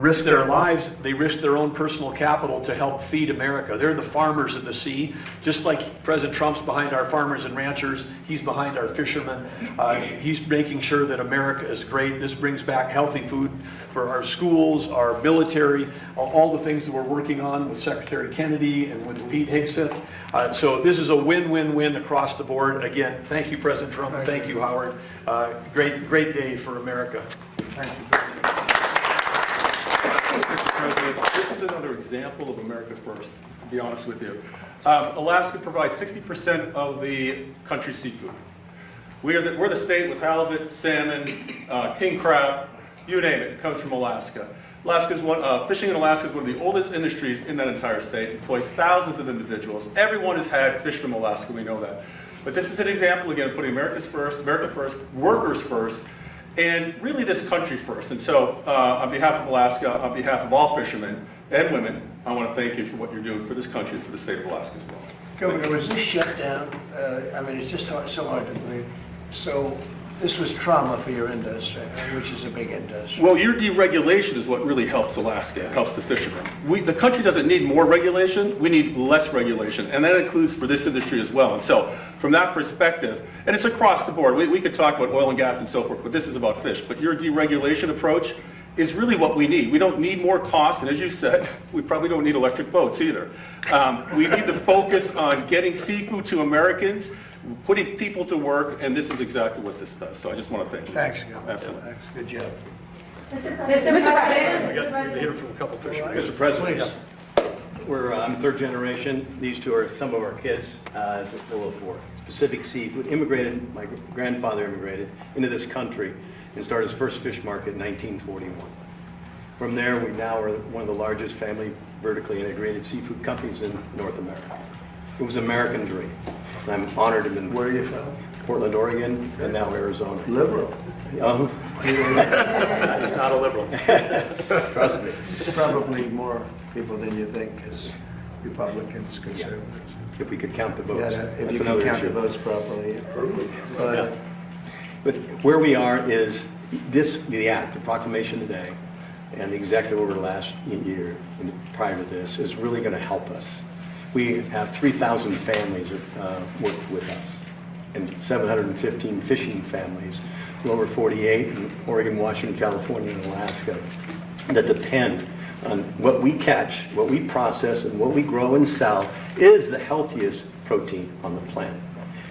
risk their lives, they risk their own personal capital to help feed America. They're the farmers of the sea. Just like President Trump's behind our farmers and ranchers, he's behind our fishermen. He's making sure that America is great. This brings back healthy food for our schools, our military, all the things that we're working on with Secretary Kennedy and with Pete Hegseth. So this is a win-win-win across the board. Again, thank you, President Trump. Thank you, Howard. Great day for America. Thank you. Mr. President, this is another example of America First, to be honest with you. Alaska provides 60% of the country's seafood. We're the state with halibut, salmon, king crab, you name it, comes from Alaska. Fishing in Alaska is one of the oldest industries in that entire state, employs thousands of individuals. Everyone has had fish from Alaska, we know that. But this is an example, again, of putting America first, workers first, and really this country first. And so on behalf of Alaska, on behalf of all fishermen and women, I want to thank you for what you're doing for this country and for the state of Alaska as well. Governor, was this shutdown, I mean, it's just so hard to believe. So this was trauma for your industry, which is a big industry. Well, your deregulation is what really helps Alaska. It helps the fishermen. The country doesn't need more regulation. We need less regulation. And that includes for this industry as well. And so from that perspective, and it's across the board. We could talk about oil and gas and so forth, but this is about fish. But your deregulation approach is really what we need. We don't need more cost. And as you said, we probably don't need electric boats either. We need to focus on getting seafood to Americans, putting people to work, and this is exactly what this does. So I just want to thank you. Thanks, Governor. Absolutely. Thanks. Good job. Mr. I President. got to hear from a couple of fishermen. Mr. President, Please. I'm third generation. These two are some of our kids, full of four. Pacific Seafood immigrated, my grandfather immigrated into this country and started his first fish market in 1941. From there, we now are one of the largest family vertically integrated seafood companies in North America. It was an American dream. And I'm honored to have been Where are you from? Portland, Oregon, and now Arizona. Liberal. He's not a liberal. Trust me. It's probably more people than you think as Republicans, conservatives. If we could count the votes. Yeah, if That's you can another count the issue. votes properly. But But where we are is the act, the proclamation today, and the executive order last year and prior to this is really going to help us. We have 3,000 families that work with us, and 715 fishing families, lower 48 in Oregon, Washington, California, and Alaska, that depend on what we catch, what we process, and what we grow and sell is the healthiest protein on the planet.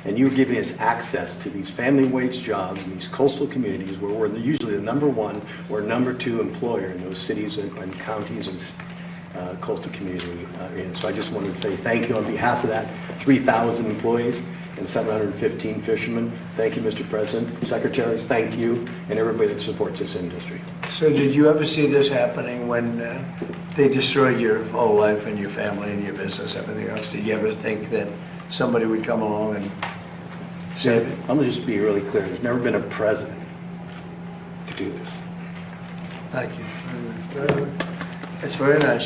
And you're giving us access to these family wage jobs in these coastal communities where we're usually the number one or number two employer in those cities and counties and coastal community areas. So I just wanted to say thank you on behalf of that 3,000 employees and 715 fishermen. Thank you, Mr. President. Secretaries, thank you, and everybody that supports this industry. so did you ever see this happening when they destroyed your whole life and your family and your business, everything else? Did you ever think that somebody would come along and save it? I'm going to just be really clear. There's never been a president to do this. Thank you. It's very nice.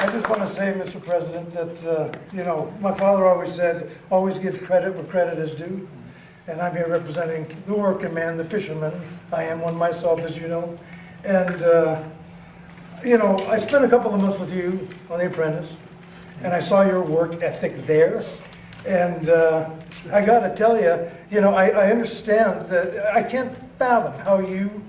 I just want to say, Mr. President, that, my father always said, always give credit where credit is due. And I'm here representing the working man, the fisherman. I am one myself, as you know. And, I spent a couple of months with you on The Apprentice, and I saw your work ethic there. And I got to tell you, I understand that I can't fathom how you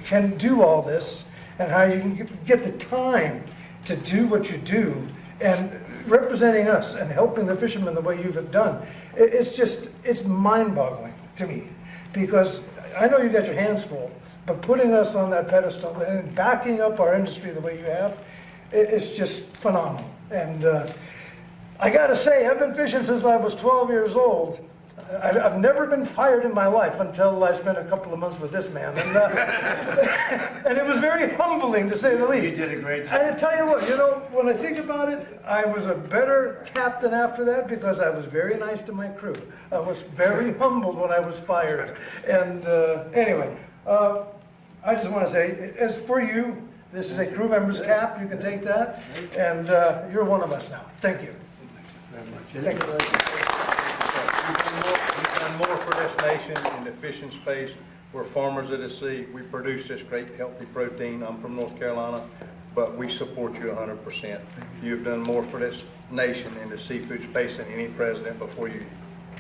can do all this and how you can get the time to do what you do and representing us and helping the fishermen the way you've done. It's mind-boggling to me, because I know you got your hands full, but putting us on that pedestal and backing up our industry the way you have, it's just phenomenal. And I gotta say, I've been fishing since I was 12 years old. I've never been fired in my life until I spent a couple of months with this man. And, and it was very humbling, to say the least. You did a great job. And I tell you what, when I think about it, I was a better captain after that because I was very nice to my crew. I was very humbled when I was fired. And anyway, I just want to say, as for you, this is a crew member's cap. You can take that. And you're one of us now. Thank you. Very much. Thank you. You've done more for this nation in the fishing space We're farmers of the sea. We produce this great healthy protein. I'm from North Carolina, but we support you 100%. You've done more for this nation in the seafood space than any president before you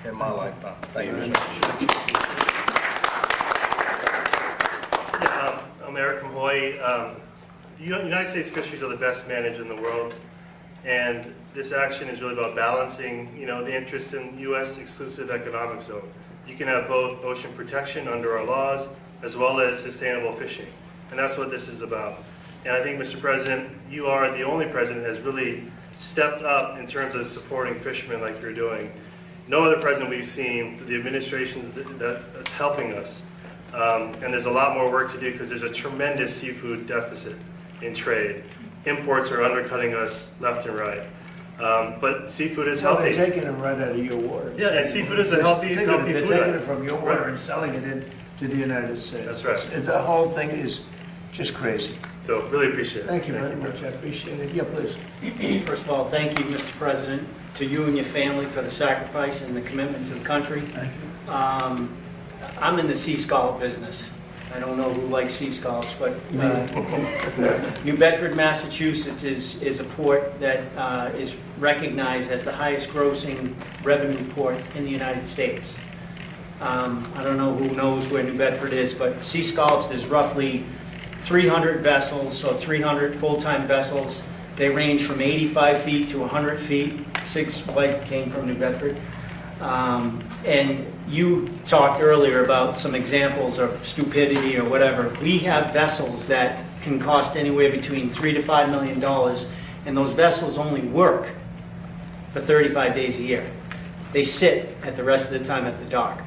in my lifetime. Thank you, sir. I'm Eric from Hawaii. United States fisheries are the best managed in the world, and this action is really about balancing, the interests in U.S. exclusive economic zone. You can have both ocean protection under our laws as well as sustainable fishing, and that's what this is about. And I think, Mr. President, you are the only president that has really stepped up in terms of supporting fishermen like you're doing. No other president we've seen, the administration's that's helping us. And there's a lot more work to do because there's a tremendous seafood deficit in trade. Imports are undercutting us left and right. But seafood is Well, healthy. they're taking it right out of your water. Yeah, and seafood is a healthy They're food taking item. it from your water and selling it into the United States. That's right. The whole thing is just crazy. So really appreciate it. Thank you very much, I appreciate it. Yeah, please. First of all, thank you, Mr. President, to you and your family for the sacrifice and the commitment to the country. Thank you. I'm in the sea scallop business. I don't know who likes sea scallops, but New Bedford, Massachusetts is a port that is recognized as the highest grossing revenue port in the United States. I don't know who knows where New Bedford is, but sea scallops, there's roughly 300 vessels, so 300 full-time vessels. They range from 85 feet to 100 feet. Six White came from New Bedford. And you talked earlier about some examples of stupidity or whatever. We have vessels that can cost anywhere between $3 to $5 million, and those vessels only work for 35 days a year. They sit at the rest of the time at the dock.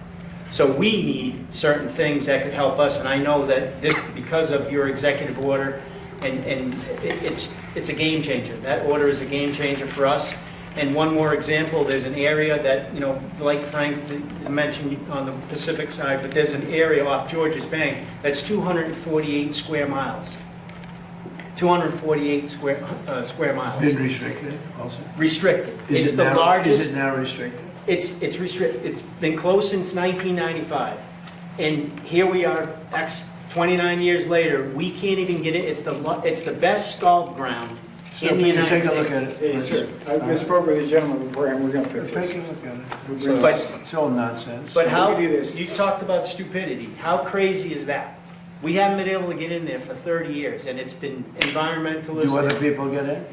So we need certain things that could help us, and I know that this, because of your executive order, and it's a game changer. That order is a game changer for us. And one more example, there's an area that, like Frank mentioned on the Pacific side, but there's an area off Georges Bank that's 248 square miles. 248 square miles. Been restricted also? Restricted. Is It's it the now- largest. Is it now restricted? It's restricted. It's been closed since 1995. And here we are, 29 years later, we can't even get it. It's the best scallop ground So in the Peter, United take a States. look at it. Hey, sir, I spoke with the gentleman before, and we're gonna fix Take this. a look at it. We're But- gonna- It's all nonsense. But how, We can do this. you talked about stupidity. How crazy is that? We haven't been able to get in there for 30 years, and it's been environmentalists. Do other people get in?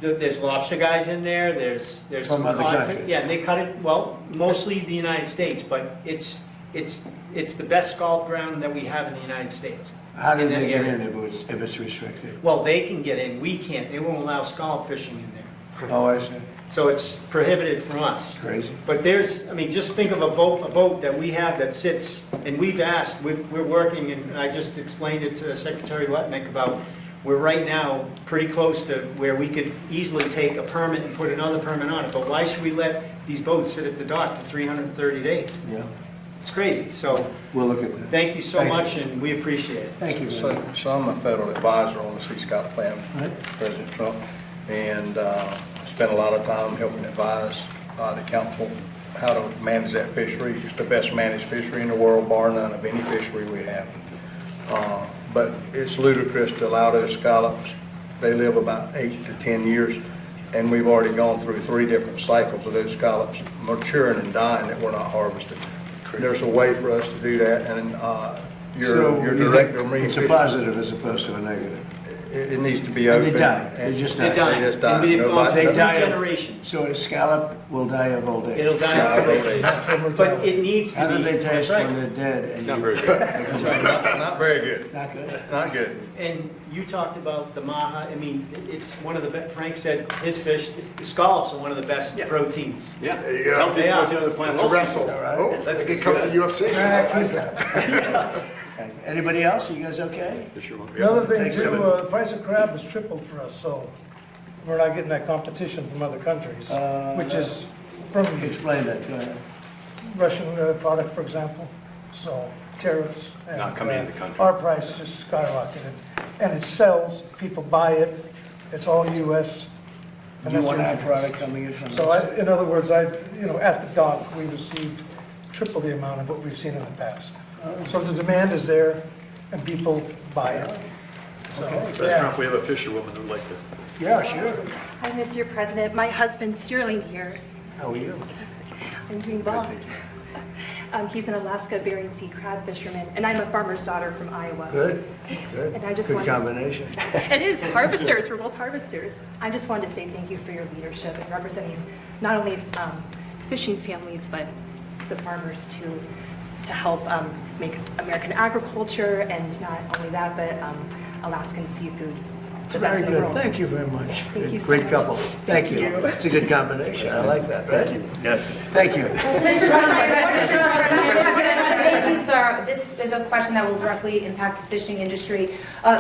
There's lobster guys in there, there's From some other codfish. countries? Yeah, and they cut it, well, mostly the United States, but it's the best scallop ground that we have in the United States. How do in that they get area. in if it's restricted? Well, they can get in, we can't. They won't allow scallop fishing in there. Oh, I see. So it's prohibited from us. Crazy. But just think of a boat that we have that sits, and we've asked, we're working, and I just explained it to Secretary Letnick about, we're right now pretty close to where we could easily take a permit and put another permit on it, but why should we let these boats sit at the dock for 330 days? Yeah, It's crazy, so we'll look at that. thank you so Thank you. much, and we appreciate it. Thank you. So I'm a federal advisor on the Sea Scallop Plan, Right. President Trump, and spent a lot of time helping advise the council how to manage that fishery. It's the best managed fishery in the world, bar none of any fishery we have. But it's ludicrous to allow those scallops. They live about 8 to 10 years, and we've already gone through 3 different cycles of those scallops maturing and dying that we're not harvesting. There's a way for us to do that, and your So you director think of marine it's a fisheries, positive as opposed to a negative? it needs to be And open. they die. They just die. They're dying, They just die. and they've gone Nobody- through They die of- generations. So a scallop will die of old age? It'll die of old age. But it needs to be. How do they taste that's right. when they're dead? and Not you- very good. Not very good. Not good? Not good. And you talked about the maha, I mean, it's one of the, Frank said his fish, the scallops are one of the best proteins. Yeah. There you go. Healthiest They are. protein on the planet. It's a wrestle. right. Oh, That's they can come to good. UFC. Okay. Anybody else? You guys okay? Another thing Thanks, too, Evan. the price of crab has tripled for us, so we're not getting that competition from other countries, which is from Explain that, go ahead. Russian product, for example. So tariffs. and, Not coming into the country. Our price just skyrocketed. And it sells, people buy it, it's all US. and You that's want what our we- product coming in from So us? in other words, at the dock, we received triple the amount of what we've seen in the past. So the demand is there, and people buy it. So, President yeah. Trump, we have a fisherwoman who'd like to. Yeah, sure. Hi, Mr. President. My husband Sterling here. How are you? I'm doing well. He's an Alaska Bering Sea crab fisherman, and I'm a farmer's daughter from Iowa. Good, good. And I just Good wanted to- combination. It is, harvesters, we're both harvesters. I just wanted to say thank you for your leadership and representing not only fishing families, but the farmers to help make American agriculture, and not only that, but Alaskan seafood It's the best very in the good. world. Thank you very much. Thank you so Great much. couple. Thank you. It's a good combination. I like that, right? Yes. Thank you. Mr. President, thank you, sir. This is a question that will directly impact the fishing industry.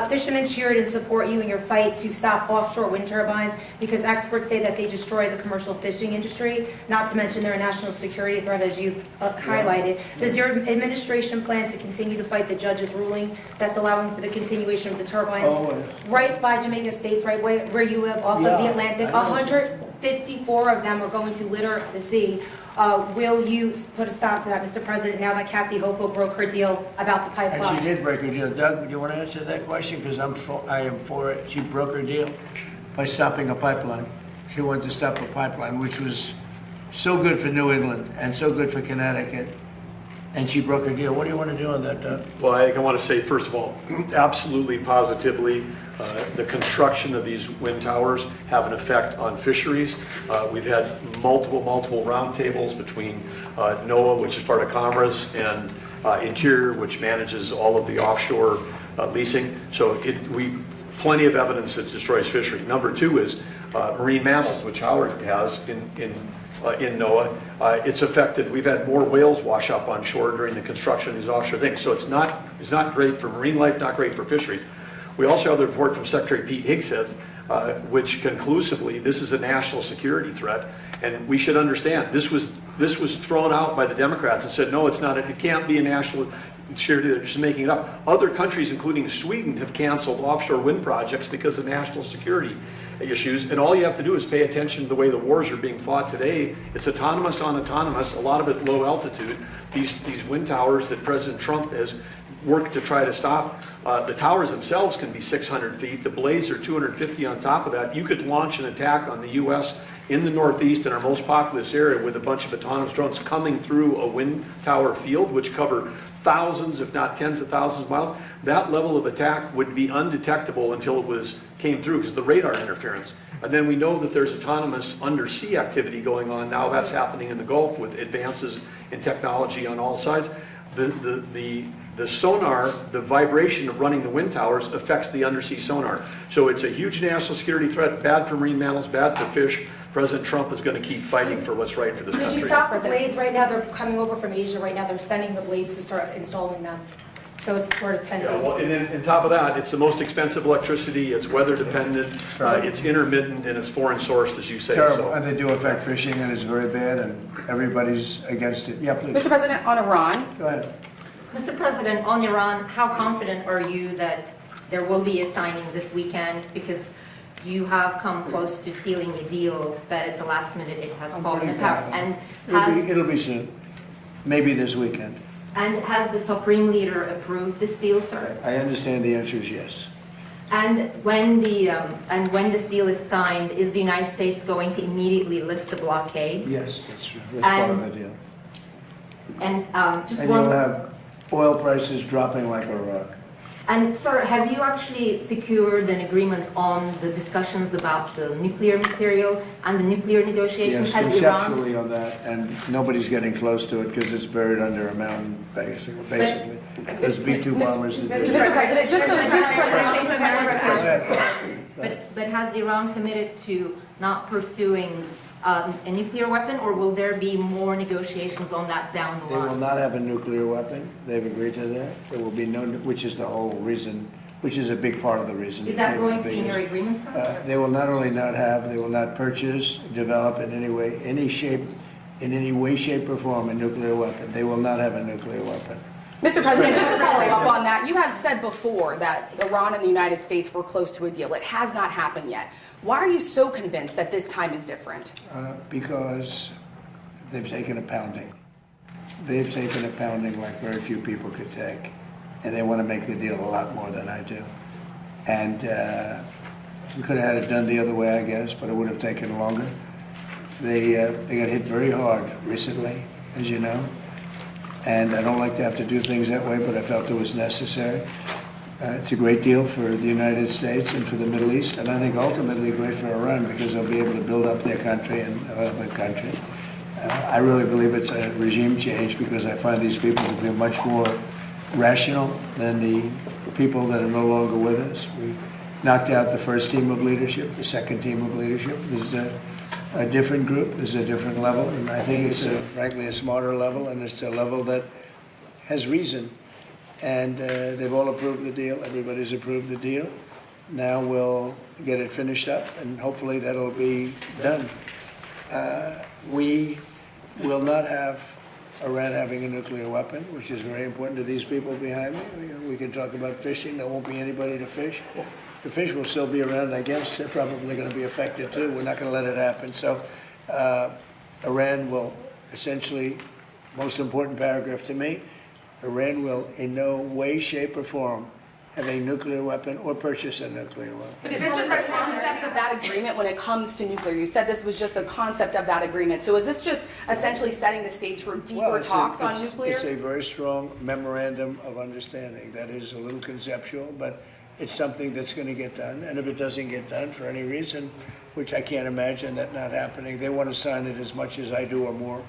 Fishermen cheered and support you in your fight to stop offshore wind turbines because experts say that they destroy the commercial fishing industry, not to mention they're a national security threat, as you've highlighted. Does your administration plan to continue to fight the judge's ruling that's allowing for the continuation of the turbines Always. right by Jamaica States, right where you live, off of the Yeah, Atlantic? I know. 154 of them are going to litter the sea. Will you put a stop to that, Mr. President, now that Kathy Hochul broke her deal about the And she pipeline? did break her deal. Doug, do you want to answer that question? Because I am for it. She broke her deal by stopping a pipeline. She wanted to stop a pipeline, which was so good for New England and so good for Connecticut. And she broke her deal. What do you want to do on that, Doug? Well, I want to say, first of all, absolutely positively, the construction of these wind towers have an effect on fisheries. We've had multiple roundtables between NOAA, which is part of Commerce, and Interior, which manages all of the offshore leasing. So plenty of evidence that destroys fishery. Number two is marine mammals, which Howard has in NOAA. It's affected, we've had more whales wash up on shore during the construction of these offshore things. So it's not great for marine life, not great for fisheries. We also have the report from Secretary Pete Hegseth, which conclusively, this is a national security threat. And we should understand, this was thrown out by the Democrats and said, no, it's not, it can't be a national security, they're just making it up. Other countries, including Sweden, have canceled offshore wind projects because of national security issues, and all you have to do is pay attention to the way the wars are being fought today. It's autonomous on autonomous, a lot of it low altitude. These wind towers that President Trump has worked to try to stop, the towers themselves can be 600 feet, the blades are 250 on top of that. You could launch an attack on the U.S. in the Northeast, in our most populous area, with a bunch of autonomous drones coming through a wind tower field, which cover thousands, if not tens of thousands of miles. That level of attack would be undetectable until it came through because of the radar interference. And then we know that there's autonomous undersea activity going on now. That's happening in the Gulf with advances in technology on all sides. The sonar, the vibration of running the wind towers affects the undersea sonar. So it's a huge national security threat, bad for marine mammals, bad for fish. President Trump is going to keep fighting for what's right for this Could country. you stop the blades right now? They're coming over from Asia right now. They're sending the blades to start installing them. So it's sort of Yeah, pending. well, and then on top of that, it's the most expensive electricity, it's weather dependent, it's intermittent, and it's foreign sourced, as you say. Terrible. So And they do affect fishing, and it's very bad, and everybody's against it. Yeah, please. Mr. President, on Iran, Go ahead. Mr. President, on Iran, how confident are you that there will be a signing this weekend? Because you have come close to sealing a deal, but at the last minute it has fallen apart. And It'll be soon. Maybe this weekend. has the Supreme Leader approved this deal, sir? I understand the answer is yes. And when this deal is signed, is the United States going to immediately lift the blockade? Yes, that's true. That's part of the deal. And just And one. you'll have oil prices dropping like a rock. And sir, have you actually secured an agreement on the discussions about the nuclear material and the nuclear negotiations? Yes, Has Iran? conceptually on that, and nobody's getting close to it because it's buried under a mountain, basically. Those B-2 bombers. Mr. President, just so But has Iran committed to not pursuing a nuclear weapon, or will there be more negotiations on that down the They will line? not have a nuclear weapon. They've agreed to that. There will be no, which is the whole reason, which is a big part of the reason. Is that maybe going the to be in your biggest. agreement, sir? They will not only not have, they will not purchase, develop in any way, any shape, in any way, shape, or form a nuclear weapon. They will not have a nuclear weapon. Mr. President, just to follow up on that, you have said before that Iran and the United States were close to a deal. It has not happened yet. Why are you so convinced that this time is different? Because they've taken a pounding. they've taken a pounding like very few people could take, and they want to make the deal a lot more than I do. And we could have had it done the other way, I guess, but it would have taken longer. They got hit very hard recently, as you know, and I don't like to have to do things that way, but I felt it was necessary. It's a great deal for the United States and for the Middle East, and I think ultimately great for Iran because they'll be able to build up their country and have a country. I really believe it's a regime change because I find these people to be much more rational than the people that are no longer with us. We knocked out the first team of leadership, the second team of leadership. This is a different group, this is a different level, and I think it's frankly a smarter level, and it's a level that has reason. And they've all approved the deal. Everybody's approved the deal. Now we'll get it finished up, and hopefully that'll be done. We will not have Iran having a nuclear weapon, which is very important to these people behind me. We can talk about fishing. There won't be anybody to fish. The fish will still be around, I guess. They're probably going to be affected too. We're not going to let it happen. So Iran will essentially, most important paragraph to me, Iran will in no way, shape, or form have a nuclear weapon or purchase a nuclear weapon. But is this just a concept of that agreement when it comes to nuclear? You said this was just a concept of that agreement. So is this just essentially setting the stage for deeper talks on nuclear? It's a very strong memorandum of understanding. That is a little conceptual, but it's something that's going to get done. And if it doesn't get done for any reason, which I can't imagine that not happening, they want to sign it as much as I do or more.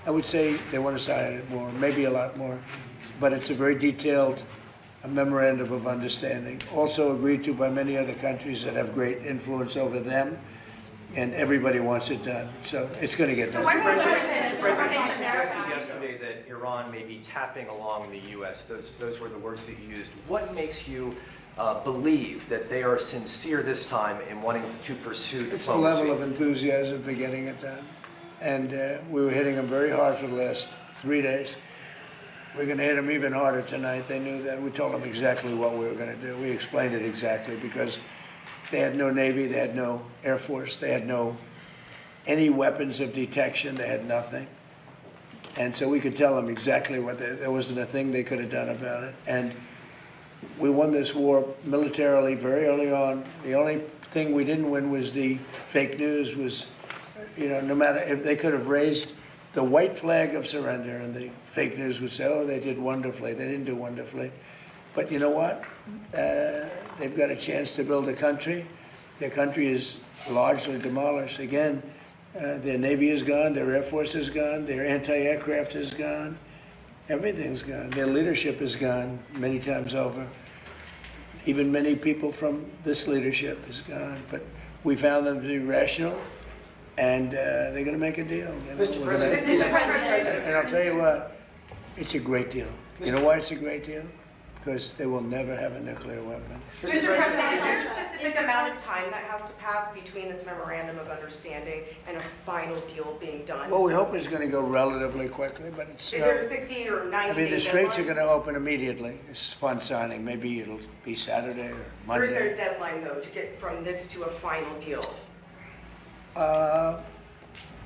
I would say they want to sign it more, maybe a lot more, but it's a very detailed memorandum of understanding, also agreed to by many other countries that have great influence over them, and everybody wants it done. So it's going to get done. Yesterday that Iran may be tapping along the U.S. Those were the words that you used. What makes you believe that they are sincere this time in wanting to pursue diplomacy? It's the level of enthusiasm for getting it done. And we were hitting them very hard for the last 3 days. We're going to hit them even harder tonight. They knew that. We told them exactly what we were going to do. We explained it exactly because they had no Navy, they had no Air Force, they had any weapons of detection, they had nothing. And so we could tell them exactly what there wasn't a thing they could have done about it. And we won this war militarily very early on. The only thing we didn't win was the fake news was, no matter if they could have raised the white flag of surrender and the fake news would say, oh, they did wonderfully. They didn't do wonderfully. But you know what? They've got a chance to build a country. Their country is largely demolished. Again, their Navy is gone, their Air Force is gone, their anti-aircraft is gone. Everything's gone. Their leadership is gone many times over. Even many people from this leadership is gone. But we found them to be rational, and they're going to make a deal. Mr. President. And I'll tell you what, it's a great deal. You know why it's a great deal? Because they will never have a nuclear weapon. Mr. President, is there a specific amount of time that has to pass between this memorandum of understanding and a final deal being done? Well, we hope it's going to go relatively quickly, but it's... Is there a 60 or 90 I mean, day the straits are deadline? going to open immediately. It's upon signing. Maybe it'll be Saturday or Monday. Or is there a deadline, though, to get from this to a final deal?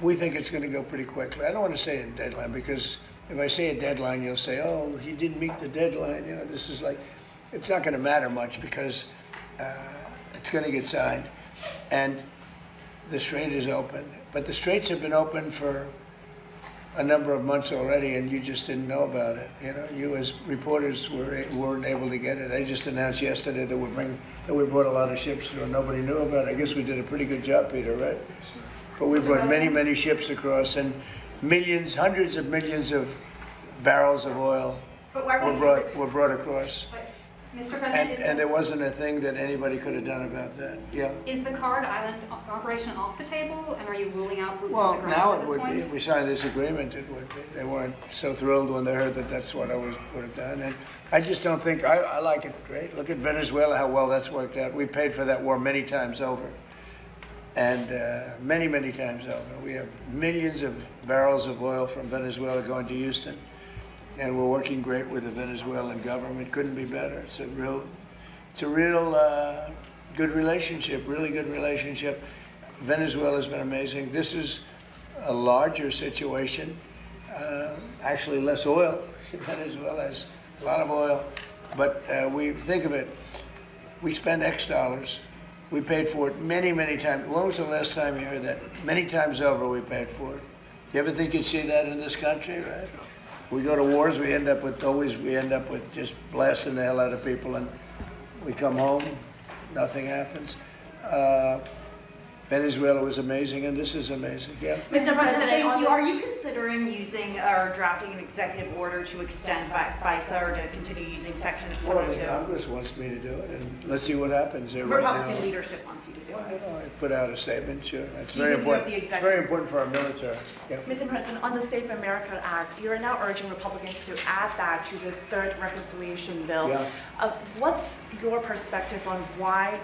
We think it's going to go pretty quickly. I don't want to say a deadline because if I say a deadline, you'll say, oh, he didn't meet the deadline. This is like, it's not going to matter much because it's going to get signed. And the strait is open. But the straits have been open for a number of months already, and you just didn't know about it. You as reporters weren't able to get it. I just announced yesterday that we brought a lot of ships through, and nobody knew about it. I guess we did a pretty good job, Peter, right? But we brought many, many ships across, and millions, hundreds of millions of barrels of oil were brought across. Mr. President, And there wasn't a thing that anybody could have done about that. Yeah. is the Kharg Island operation off the table, and are you ruling out boots on Well, the ground now at it this would point? be. If we signed this agreement, it would be. They weren't so thrilled when they heard that that's what I would have done. And I just don't think, I like it great. Look at Venezuela, how well that's worked out. We paid for that war many times over. And many, many times over. We have millions of barrels of oil from Venezuela going to Houston. And we're working great with the Venezuelan government. Couldn't be better. It's a real good relationship, really good relationship. Venezuela's been amazing. This is a larger situation. Actually, less oil. Venezuela has a lot of oil. But we think of it, we spend X dollars. We paid for it many, many times. When was the last time you heard that? Many times over we paid for it. You ever think you'd see that in this country, right? We go to wars, we end up with just blasting the hell out of people, and we come home, nothing happens. Venezuela was amazing, and this is amazing. Yeah. Mr. President, thank you. Are you considering using or drafting an executive order to extend FISA or to continue using Section Well, the 702? Congress wants me to do it, and let's see what happens there right now. Republican leadership wants you to do it. I put out a statement, sure. It's Do you very think you have important. the It's executive- very important for our military. Yeah. Mr. President, on the Save America Act, you're now urging Republicans to add that to this third reconciliation bill. Yeah. What's your perspective on why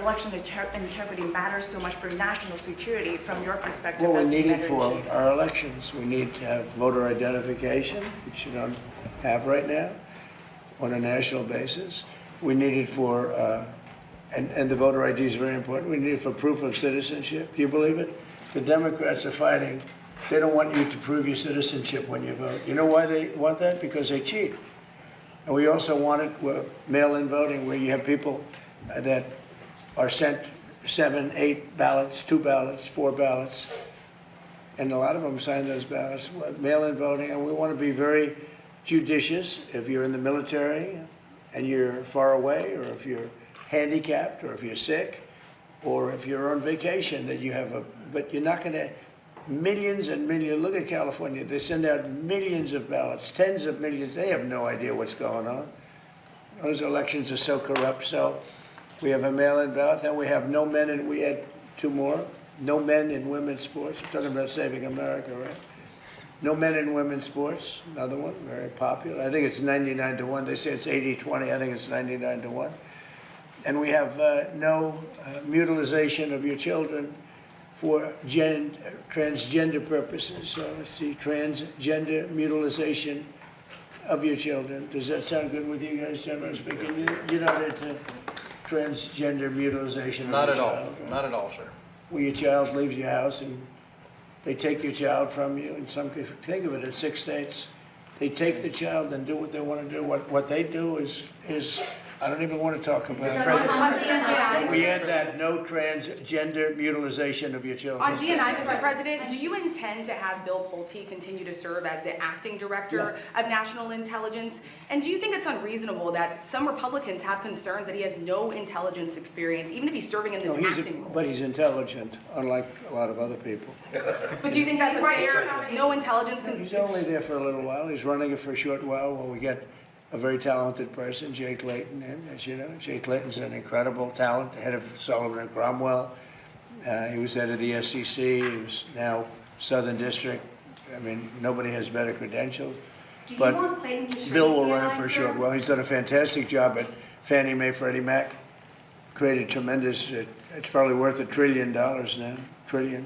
election integrity matters so much for national security from your perspective? Well, we as the need it for commander-in-chief? our elections. We need to have voter identification, which you don't have right now, on a national basis. We need it for, and the voter ID is very important, we need it for proof of citizenship. Do you believe it? The Democrats are fighting. They don't want you to prove your citizenship when you vote. You know why they want that? Because they cheat. And we also want it with mail-in voting, where you have people that are sent 7, 8 ballots, 2 ballots, 4 ballots, and a lot of them sign those ballots, mail-in voting, and we want to be very judicious. If you're in the military and you're far away, or if you're handicapped, or if you're sick, or if you're on vacation, that you have but you're not going to, millions and millions, look at California, they send out millions of ballots, tens of millions, they have no idea what's going on. Those elections are so corrupt, so we have a mail-in ballot, then we have no men, and we had 2 more, no men in women's sports. We're talking about saving America, right? No men in women's sports, another one, very popular. I think it's 99-1. They say it's 80-20. I think it's 99-1. And we have no mutilization of your children for transgender purposes. So it's the transgender mutilization of your children. Does that sound good with you guys, generally speaking? You're not into transgender mutilization of Not your at all, child, right? not at all, sir. Where your child leaves your house and they take your child from you. In some cases, think of it, in 6 states, they take the child and do what they want to do. What they do is I don't even want to talk about it. We had that, no transgender mutilization of your children. On DNI, Mr. President, do you intend to have Bill Pulte continue to serve as the acting director of national intelligence? And do you think it's unreasonable that some Republicans have concerns that he has no intelligence experience, even if he's serving in this acting role? But he's intelligent, unlike a lot of other people. But do you think that's a fair, no intelligence? He's only there for a little while. He's running it for a short while while we get a very talented person, Jay Clayton, in, as you know. Jay Clayton's an incredible talent, head of Sullivan and Cromwell. He was head of the SEC. He was now Southern District. I mean, nobody has better credentials. Do you But want Clayton to shrink Bill will the run it for a short while. He's done a fantastic job at Fannie Mae, Freddie Mac. Created tremendous, it's probably worth $1 trillion now, trillion.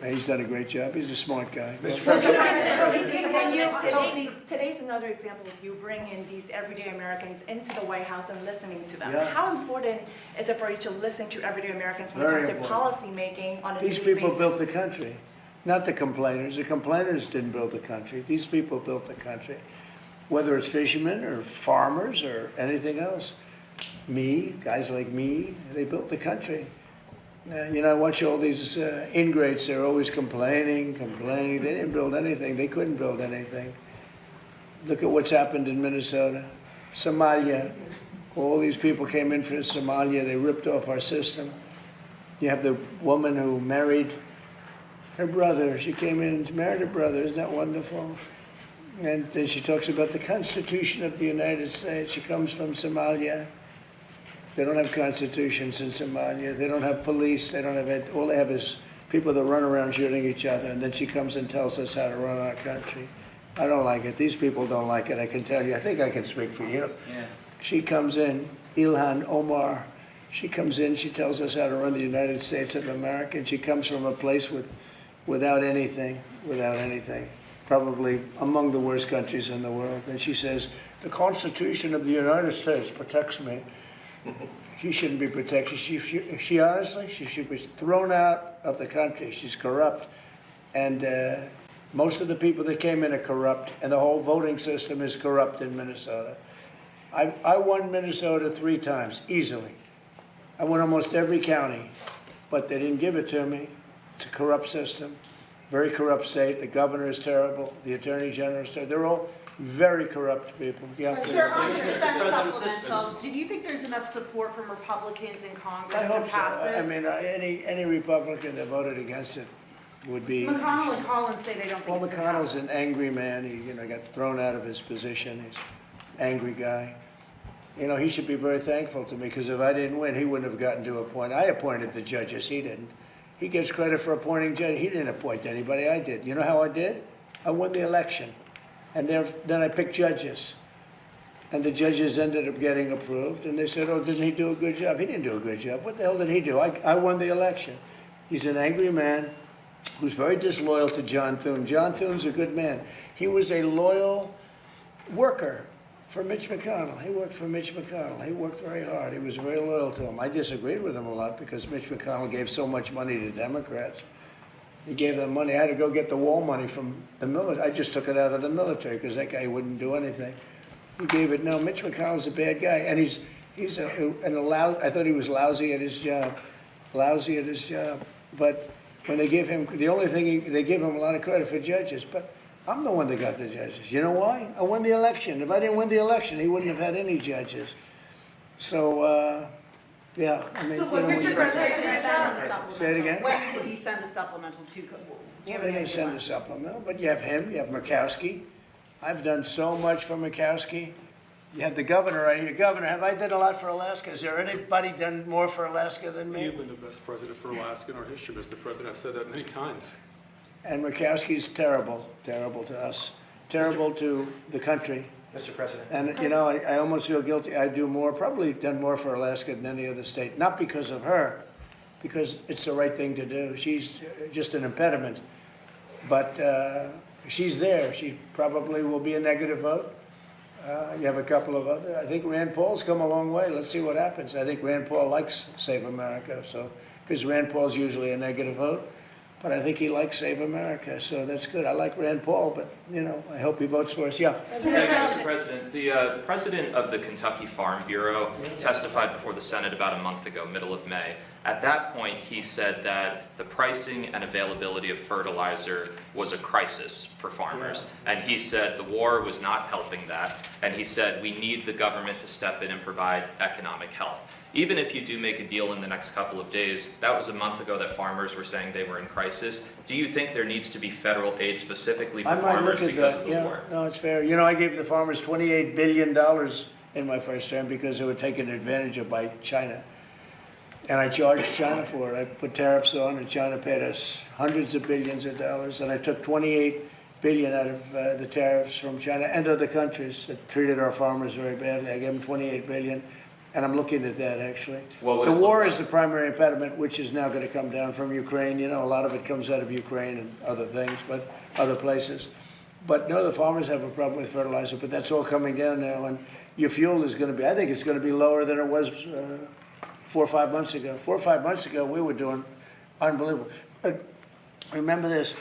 He's done a great job. He's a smart guy. Today's another example of you bringing these everyday Americans into the White House and listening to them. Yeah. How important is it for you to listen to everyday Americans when Very it comes to important. policy making on a These daily people basis? built the country, not the complainers. The complainers didn't build the country. These people built the country, whether it's fishermen or farmers or anything else. Me, guys like me, they built the country. You know, I watch all these ingrates. They're always complaining. They didn't build anything. They couldn't build anything. Look at what's happened in Minnesota. Somalia. All these people came in from Somalia. They ripped off our system. You have the woman who married her brother. She came in and married her brother. Isn't that wonderful? And then she talks about the Constitution of the United States. She comes from Somalia. They don't have constitutions in Somalia. They don't have police. They don't have it. All they have is people that run around shooting each other. And then she comes and tells us how to run our country. I don't like it. These people don't like it. I can tell you. I think I can speak for you. Yeah. She comes in, Ilhan Omar. She comes in. She tells us how to run the United States of America. And she comes from a place without anything, probably among the worst countries in the world. And she says, the Constitution of the United States protects me. She shouldn't be protected. She honestly, she should be thrown out of the country. She's corrupt. And Most of the people that came in are corrupt, and the whole voting system is corrupt in Minnesota. I won Minnesota 3 times, easily. I won almost every county, but they didn't give it to me. It's a corrupt system, very corrupt state. The governor is terrible, the attorney general is terrible. They're all very corrupt people. Yeah. Sir, on your supplemental, do you think there's enough support from Republicans in I Congress to hope so. pass it? I mean, any Republican that voted against it would be. McConnell and Collins say they don't think Well, it's gonna McConnell's an angry man. He, got thrown out of his position. He's an angry guy. He should be very thankful to me, because if I didn't win, he wouldn't have gotten to appoint. I appointed the judges. He didn't. He gets credit for appointing judges. He didn't appoint anybody. I did. You know how I did? I won the election. And then I picked judges. And the judges ended up getting approved. And they said, oh, didn't he do a good job? He didn't do a good job. What the hell did he do? I won the election. He's an angry man who's very disloyal to John Thune. John Thune's a good man. He was a loyal worker for Mitch McConnell. He worked for Mitch McConnell. He worked very hard. He was very loyal to him. I disagreed with him a lot because Mitch McConnell gave so much money to Democrats. He gave them money. I had to go get the wall money from the military. I just took it out of the military because that guy wouldn't do anything. He gave it. No, Mitch McConnell's a bad guy, and I thought he was lousy at his job. Lousy at his job. But when they give him, the only thing they give him a lot of credit for judges, but I'm the one that got the judges. You know why? I won the election. If I didn't win the election, he wouldn't have had any judges. So, yeah. I mean, So what, Mr. President, say it again? when will you send the supplemental to? Do you have They an didn't idea send when? a supplemental, but you have him, you have Murkowski. I've done so much for Murkowski. You have the governor right here. Governor, have I done a lot for Alaska? Has there anybody done more for Alaska than me? You've been the best president for Alaska in our history, Mr. President. I've said that many times. And Murkowski's terrible, terrible to us, terrible to the country. Mr. President. And, I almost feel guilty. I do more, probably done more for Alaska than any other state. Not because of her, because it's the right thing to do. She's just an impediment. But she's there. She probably will be a negative vote. You have a couple of other. I think Rand Paul's come a long way. Let's see what happens. I think Rand Paul likes Save America, because Rand Paul's usually a negative vote. But I think he likes Save America, so that's good. I like Rand Paul, but, I hope he votes for us. Yeah. Thank you, Mr. President. The president of the Kentucky Farm Bureau testified before the Senate about a month ago, middle of May. At that point, he said that the pricing and availability of fertilizer was a crisis for farmers. And he said the war was not helping that. And he said we need the government to step in and provide economic health. Even if you do make a deal in the next couple of days, that was a month ago that farmers were saying they were in crisis. Do you think there needs to be federal aid specifically for farmers because of the war? No, it's fair. I gave the farmers $28 billion in my first term because they were taken advantage of by China. And I charged China for it. I put tariffs on, and China paid us hundreds of billions of dollars. And I took $28 billion out of the tariffs from China and other countries that treated our farmers very badly. I gave them $28 billion. And I'm looking at that, actually. The war is the primary impediment, which is now going to come down from Ukraine. A lot of it comes out of Ukraine and other things, but other places. But no, the farmers have a problem with fertilizer, but that's all coming down now. And your fuel is going to be, I think it's going to be lower than it was 4 or 5 months ago. 4 or 5 months ago, we were doing unbelievable. But remember this,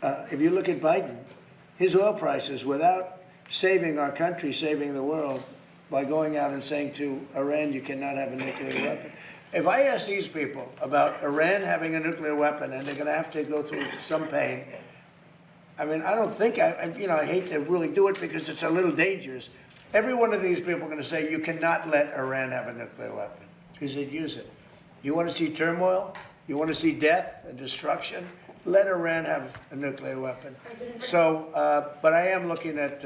if you look at Biden, his oil prices, without saving our country, saving the world, by going out and saying to Iran, you cannot have a nuclear weapon. If I ask these people about Iran having a nuclear weapon and they're going to have to go through some pain, I mean, I don't think, I hate to really do it because it's a little dangerous. Every one of these people are going to say you cannot let Iran have a nuclear weapon because they'd use it. You want to see turmoil? You want to see death and destruction? Let Iran have a nuclear weapon. So, but I am looking at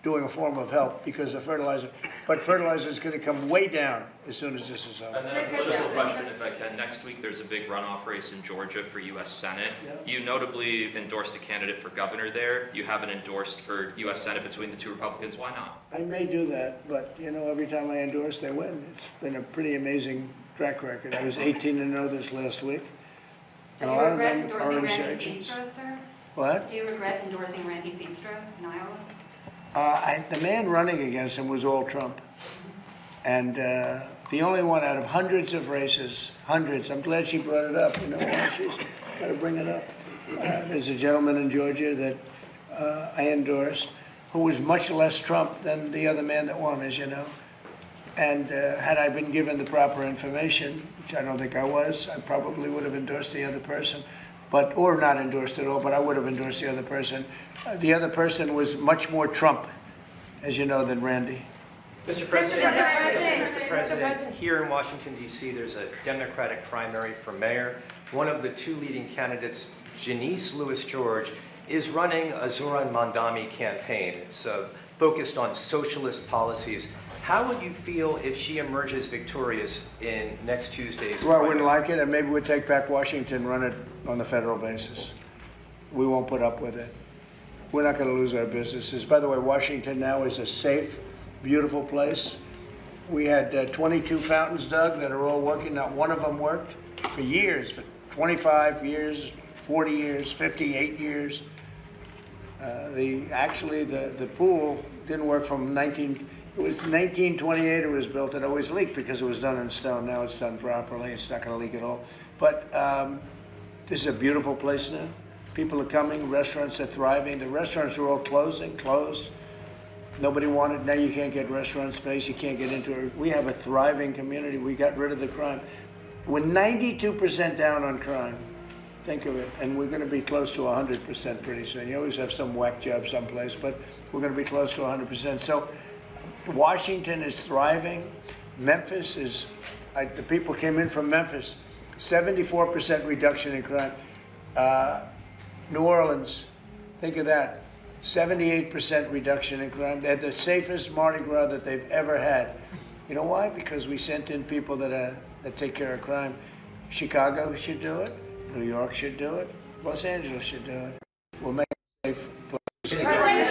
doing a form of help because of fertilizer. But fertilizer is going to come way down as soon as this is over. And then a political question, if I can. Next week, there's a big runoff race in Georgia for U.S. Senate. You notably endorsed a candidate for governor there. You haven't endorsed for U.S. Senate between the two Republicans. Why not? I may do that, but, every time I endorse, they win. It's been a pretty amazing track record. I was 18-0 this last week. Do And you a lot of regret them are endorsing Randy insurgents. Feenstra, sir? What? Do you regret endorsing Randy Feenstra in Iowa? The man running against him was all Trump. And the only one out of hundreds of races, hundreds, I'm glad she brought it up, she's got to bring it up. There's a gentleman in Georgia that I endorsed who was much less Trump than the other man that won, as you know. And had I been given the proper information, which I don't think I was, I probably would have endorsed the other person, or not endorsed at all, but I would have endorsed the other person. The other person was much more Trump, as you know, than Randy. Mr. President, Mr. President, here in Washington, D.C., there's a Democratic primary for mayor. One of the two leading candidates, Janice Lewis George, is running a Zoran Mandami campaign. It's focused on socialist policies. How would you feel if she emerges victorious in next Tuesday's Well, I primary? wouldn't like it, and maybe we'd take back Washington, run it on the federal basis. We won't put up with it. We're not going to lose our businesses. By the way, Washington now is a safe, beautiful place. We had 22 fountains dug that are all working. Not one of them worked for years, for 25 years, 40 years, 58 years. The pool didn't work from it was 1928 it was built. It always leaked because it was done in stone. Now it's done properly. It's not going to leak at all. But this is a beautiful place now. People are coming. Restaurants are thriving. The restaurants are all closed. Nobody wanted. Now you can't get restaurant space. You can't get into it. We have a thriving community. We got rid of the crime. We're 92% down on crime. Think of it. And we're going to be close to 100% pretty soon. You always have some whack job someplace, but we're going to be close to 100%. So Washington is thriving. Memphis is, the people came in from Memphis, 74% reduction in crime. New Orleans, think of that, 78% reduction in crime. They had the safest Mardi Gras that they've ever had. You know why? Because we sent in people that take care of crime. Chicago should do it. New York should do it. Los Angeles should do it. We'll make it a safe place.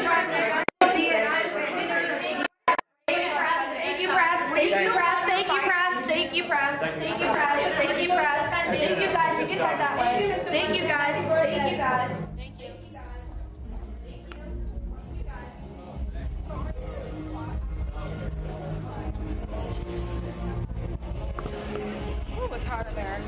Thank you, press. Thank you, press. Thank you, press. Thank you, guys. You can head that way. Thank you, guys. Thank you, guys. Thank you. Ooh, it's hot in there.